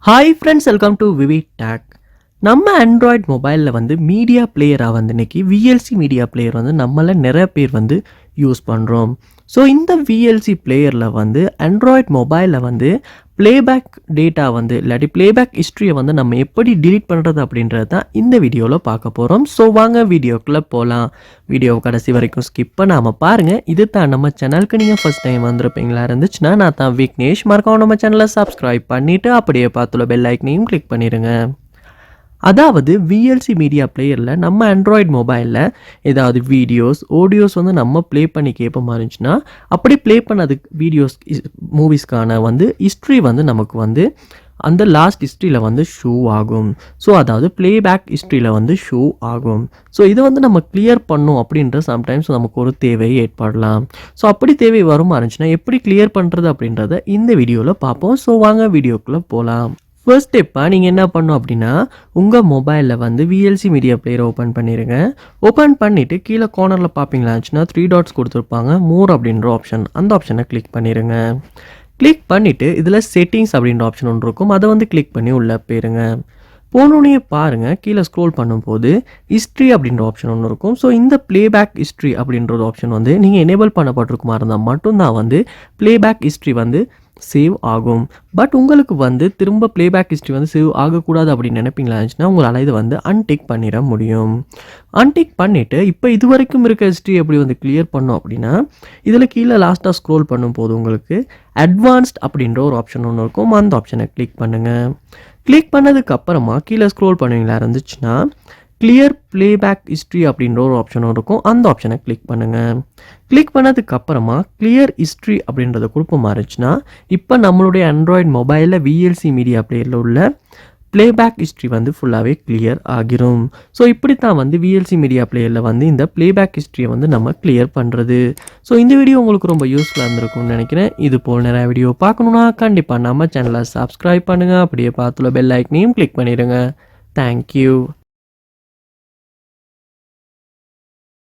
Hi friends, welcome to VividTech. நம்ம Android மொபைலில் வந்து மீடியா பிளேயராக வந்து இன்றைக்கி விஎல்சி மீடியா பிளேயர் வந்து நம்மள நிறைய பேர் வந்து யூஸ் பண்ணுறோம். ஸோ இந்த விஎல்சி பிளேயரில் வந்து ஆண்ட்ராய்ட் மொபைலில் வந்து ப்ளேபேக் டேட்டா வந்து இல்லாட்டி ப்ளேபேக் ஹிஸ்ட்ரியை வந்து நம்ம எப்படி டிலீட் பண்ணுறது அப்படின்றது தான் இந்த வீடியோவில் பார்க்க போகிறோம். ஸோ வாங்க வீடியோக்குள்ளே போகலாம். வீடியோ கடைசி வரைக்கும் ஸ்கிப் பண்ணாமல் பாருங்கள். இது தான் நம்ம சேனலுக்கு நீங்கள் ஃபஸ்ட் டைம் வந்திருப்பீங்களா இருந்துச்சுன்னா நான் தான் விக்னேஷ். மறக்காம நம்ம சேனலை சப்ஸ்கிரைப் பண்ணிவிட்டு அப்படியே பார்த்துள்ள பெல் ஐக்கனையும் கிளிக் பண்ணிடுங்க. அதாவது விஎல்சி மீடியா பிளேயரில் நம்ம ஆண்ட்ராய்டு மொபைலில் ஏதாவது வீடியோஸ் ஆடியோஸ் வந்து நம்ம ப்ளே பண்ணி கேட்ப மாதிரி இருந்துச்சுன்னா அப்படி ப்ளே பண்ணது வீடியோஸ் மூவிஸ்க்கான வந்து ஹிஸ்ட்ரி வந்து நமக்கு வந்து அந்த லாஸ்ட் ஹிஸ்ட்ரியில் வந்து ஷோ ஆகும். ஸோ அதாவது ப்ளேபேக் ஹிஸ்ட்ரியில் வந்து ஷோ ஆகும். ஸோ இதை வந்து நம்ம கிளியர் பண்ணோம் அப்படின்ற சம்டைம்ஸ் நமக்கு ஒரு தேவை ஏற்படலாம். ஸோ அப்படி தேவை வருமா இருந்துச்சுன்னா எப்படி கிளியர் பண்ணுறது அப்படின்றத இந்த வீடியோவில் பார்ப்போம். ஸோ வாங்க வீடியோக்குள்ளே போகலாம். ஃபர்ஸ்ட் ஸ்டெப்பாக நீங்கள் என்ன பண்ணணும் அப்படின்னா உங்கள் மொபைலில் வந்து விஎல்சி மீடியா பிளேயரை ஓப்பன் பண்ணிடுங்க. ஓப்பன் பண்ணிவிட்டு கீழே கார்னரில் பார்ப்பீங்களாச்சுன்னா 3 டாட்ஸ் கொடுத்துருப்பாங்க. மோர் அப்படின்ற ஆப்ஷன், அந்த ஆப்ஷனை கிளிக் பண்ணிடுங்க. கிளிக் பண்ணிவிட்டு இதில் செட்டிங்ஸ் அப்படின்ற ஆப்ஷன் ஒன்று இருக்கும், அதை வந்து கிளிக் பண்ணி உள்ளே போயிருங்க. போனோடனே பாருங்கள் கீழே ஸ்க்ரோல் பண்ணும்போது ஹிஸ்ட்ரி அப்படின்ற ஆப்ஷன் ஒன்று இருக்கும். ஸோ இந்த ப்ளேபேக் ஹிஸ்ட்ரி அப்படின்ற ஆப்ஷன் வந்து நீங்கள் எனேபிள் பண்ணப்பட்டிருக்குமா இருந்தால் மட்டும்தான் வந்து ப்ளேபேக் ஹிஸ்ட்ரி வந்து சேவ் ஆகும். பட் உங்களுக்கு வந்து திரும்ப ப்ளேபேக் ஹிஸ்ட்ரி வந்து சேவ் ஆகக்கூடாது அப்படின்னு நினைப்பீங்களா இருந்துச்சுன்னா உங்களால் இதை வந்து அன்டிக் பண்ணிட முடியும். அன்டிக் பண்ணிவிட்டு இப்போ இது வரைக்கும் இருக்க ஹிஸ்ட்ரி எப்படி வந்து கிளியர் பண்ணோம் அப்படின்னா இதில் கீழே லாஸ்ட்டாக ஸ்க்ரோல் பண்ணும்போது உங்களுக்கு அட்வான்ஸ்ட் அப்படின்ற ஒரு ஆப்ஷன் ஒன்று இருக்கும், அந்த ஆப்ஷனை கிளிக் பண்ணுங்கள். கிளிக் பண்ணதுக்கு அப்புறமா கீழே ஸ்க்ரோல் பண்ணுவீங்களா இருந்துச்சுன்னா கிளியர் ப்ளேபேக் ஹிஸ்ட்ரி அப்படின்ற ஒரு ஆப்ஷனும் இருக்கும், அந்த ஆப்ஷனை கிளிக் பண்ணுங்கள். கிளிக் பண்ணதுக்கு அப்புறமா கிளியர் ஹிஸ்ட்ரி அப்படின்றத கொடுப்போமா இருந்துச்சுன்னா இப்போ நம்மளுடைய ஆண்ட்ராய்டு மொபைலில் விஎல்சி மீடியா பிளேயரில் உள்ள ப்ளேபேக் ஹிஸ்ட்ரி வந்து ஃபுல்லாகவே கிளியர் ஆகிரும். ஸோ இப்படி தான் வந்து விஎல்சி மீடியா பிளேயரில் வந்து இந்த ப்ளேபேக் ஹிஸ்ட்ரியை வந்து நம்ம கிளியர் பண்ணுறது. ஸோ இந்த வீடியோ உங்களுக்கு ரொம்ப யூஸ்ஃபுல்லாக இருந்திருக்கும்னு நினைக்கிறேன். இது போல் நிறைய வீடியோ பார்க்கணுன்னா கண்டிப்பாக நம்ம சேனலை சப்ஸ்கிரைப் பண்ணுங்கள். அப்படியே பார்த்துள்ள பெல் ஐக்கனையும் கிளிக் பண்ணிடுங்க. தேங்க்யூ.